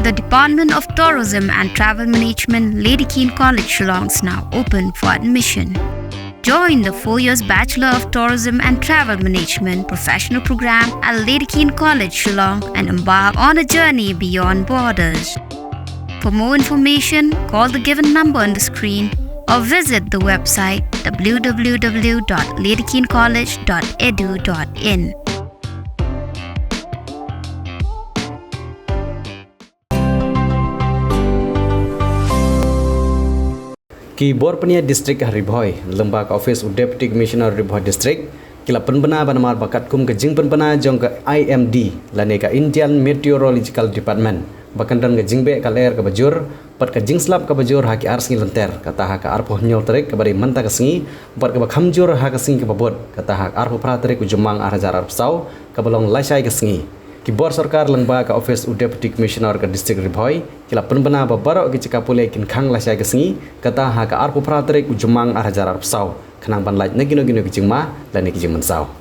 The Department of Tourism and Travel Management, Lady Keane College, Shillong is now open for admission. Join the 4 years Bachelor of Tourism and Travel Management professional program at Lady Keane College, Shillong and embark on a journey beyond borders. For more information, call the given number on the screen or visit the website www.ladykeencollege.edu.in. Ki bor penia distrik Haribhoi, lembaga office Deputy Commissioner Haribhoi District, kila penbena banamar bakat kum ke jing penbena jong ke IMD, lane ka Indian Meteorological Department, bakan dan ke jingbe ka ler ka bajur, pat ka jing slap ka bajur haki arsingi lenter, kata hak arpo nyol terik ka bari menta ka singi, pat ka bakhamjur hak singi ka babot, kata hak arpo pra terik ujumang arhajar arpsau, ka balong laisai ka singi. Ki bor sarkar lembaga office Deputy Commissioner ke distrik Haribhoi, kila penbena babarok ki cekapule kin khang laisai ka singi, kata hak arpo pra terik ujumang arhajar arpsau, kenang ban laj nagino gino ki jingma, lane ki jing mensau.